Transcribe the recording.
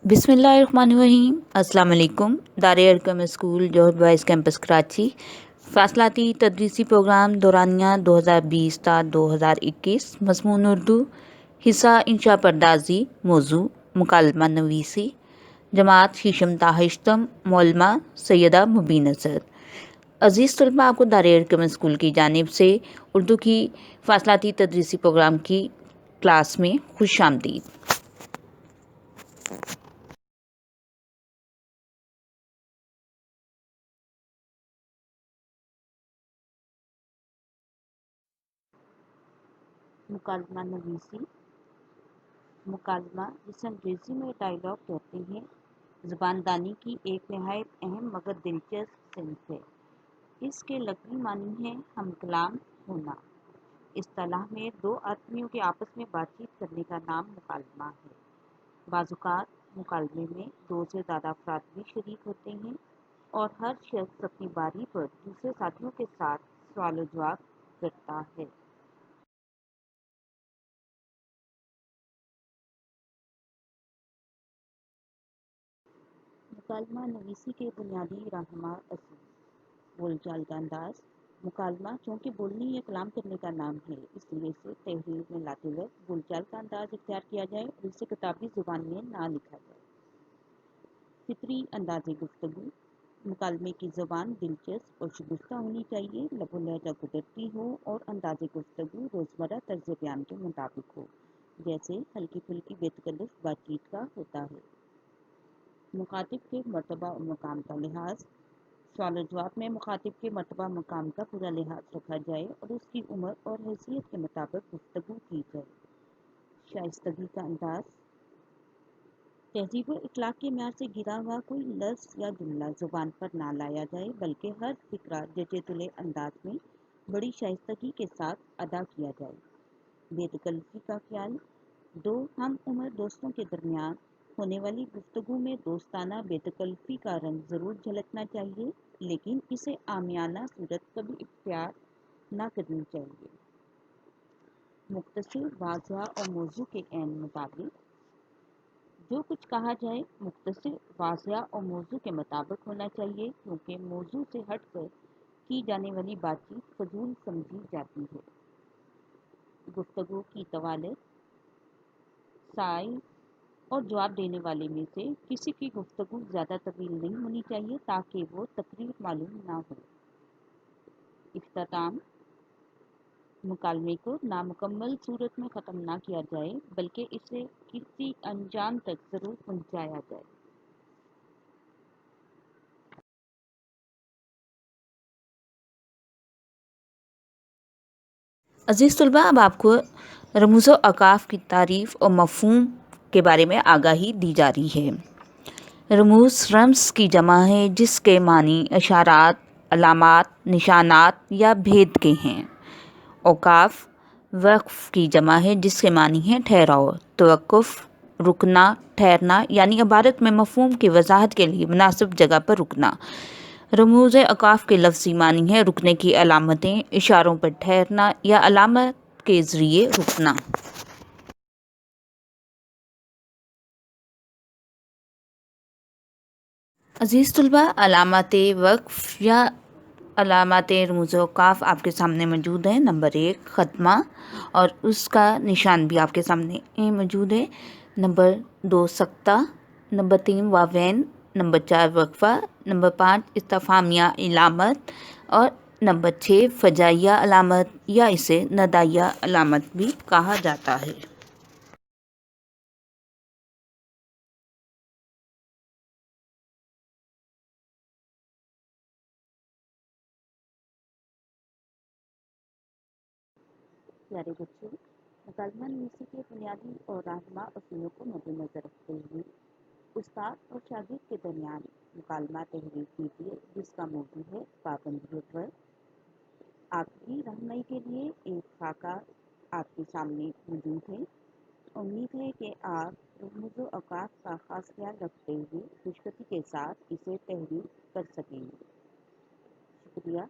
बिस्मिल्लाहिर्रहमानिर्रहीम। अस्सलाम वालेकुम। दार अरकम स्कूल जौहर बॉयज़ कैंपस कराची फासलाती तदरीसी प्रोग्राम दौरानिया 2020 ता 2021 मज़मून उर्दू हिस्सा इंशा परदाजी मौजू मुकालमा नवीसी जमात शीशम ताहिश्तम मौलमा सैयदा मुबीन असद। अज़ीज़ तलबा, आपको दार अरकम स्कूल की जानिब से उर्दू की फासलाती तदरीसी प्रोग्राम की क्लास में खुश आमदीद। मुकालमा नवीसी। मुकालमा, जिसे अंग्रेज़ी में डायलॉग कहते हैं, ज़ुबानदानी की एक नहायत अहम मगर दिलचस्प सिंफ है। इसके लफ्ज़ी मानी है हम कलाम होना। इस्तिलाह में दो आदमियों के आपस में बातचीत करने का नाम मुकालमा है। बाज़-औक़ात मुकालमे में दो से ज़्यादा अफ़राद भी शरीक होते हैं और हर शख्स अपनी बारी पर दूसरे साथियों के साथ सवाल व जवाब करता है। मुकालमा नवीसी के बुनियादी रहनुमा असूल। बोलचाल का अंदाज। मुकालमा चूँकि बोलने या कलाम करने का नाम है, इसलिए इसे तहरीर में लाते वक्त बोलचाल का अंदाज इख्तियार किया जाए और इसे किताबी ज़ुबान में ना लिखा जाए। फितरी अंदाज़े गुफ्तगू। मुकालमे की ज़ुबान दिलचस्प और शगुफ्ता होनी चाहिए, लबो लहजा कुदरती हो और अंदाज़े गुफ्तगू रोज़मर्रा तर्ज़ बयान के मुताबिक हो, जैसे हल्की फुल्की बेतकल्लुफ़ बातचीत का होता है। मुखातिब के मर्तबा और मकाम का लिहाज। सवाल जवाब में मुखातिब के मर्तबा मकाम का पूरा लिहाज रखा जाए और उसकी उम्र और हैसियत के मुताबिक गुफ्तगू की जाए। शाइस्तगी का अंदाज। तहजीब व इखलाक के म्यार से गिरा हुआ कोई लफ्ज़ या जुमला ज़ुबान पर ना लाया जाए, बल्कि हर फिक्रा जचे तुले अंदाज में बड़ी शाइस्तगी के साथ अदा किया जाए। बेतकल्लुफ़ी का ख्याल। दो हम उम्र दोस्तों के दरमियान होने वाली गुफ्तगू में दोस्ताना बेतकल्लुफ़ी का रंग ज़रूर झलकना चाहिए, लेकिन इसे आमियाना सूरत कभी इख्तियार ना करनी चाहिए। मुख्तसर, वाज़ह और मौजू के ऐन मुताबिक। जो कुछ कहा जाए मुख्तसर, वाज़ह और मौजू के मुताबिक होना चाहिए, क्योंकि मौजू से हटकर की जाने वाली बातचीत फजूल समझी जाती है। गुफ्तगू की तवालत। साइल और जवाब देने वाले में से किसी की गुफ्तगू ज़्यादा तवील नहीं होनी चाहिए, ताकि वो तकरीर मालूम ना हो। इख्तिताम। मुकालमे को नामुकम्मल सूरत में ख़त्म ना किया जाए, बल्कि इसे किसी अंजाम तक ज़रूर पहुँचाया जाए। अज़ीज़ तलबा, अब आपको रमूज़ व अकाफ़ की तारीफ़ और मफ़हूम के बारे में आगाही दी जा रही है। रमूज़ रम्ज़ की जमा है, जिसके मानी इशारात, अलामात, निशानात या भेद के हैं। औकाफ़ वक़्फ़ की जमा है, जिसके मानी है ठहराव, तवक्कुफ़, रुकना, ठहरना, यानी इबारत में मफ़हूम की वज़ाहत के लिए मुनासिब जगह पर रुकना। रमूज़ अकाफ़ के लफ्ज़ी मानी है रुकने की अलामतें, इशारों पर ठहरना या अलामत के ज़रिए रुकना। अज़ीज़ तलबा, अलामत वक़्फ़ या अलामत रमूज़ अकाफ़ आपके सामने मौजूद है। नंबर 1 ख़त्मा और उसका निशान भी आपके सामने मौजूद है। नंबर 2 सक्ता, नंबर 3 वावेन, नंबर 4 वक्फ़ा, नंबर 5 इस्तिफ़हामिया अलामत और नंबर 6 फ़जाइया अलामत या इसे नदाइया अलामत भी कहा जाता है। प्यारे बच्चों, मुकालमा नवीसी के बुनियादी और रहनुमा असूलों को मद्देनज़र रखते हुए उस्ताद और शागिर्द के दरमियान मुकालमा तहरीर कीजिए, जिसका मौजू है पाबंदियों पर। आपकी रहनुमाई के लिए एक खाका आपके सामने मौजूद है। उम्मीद है कि आप रमूज़ अकाफ़ का ख़ास ख्याल रखते हुए खुशगति के साथ इसे तहरीर कर सकेंगे। शुक्रिया।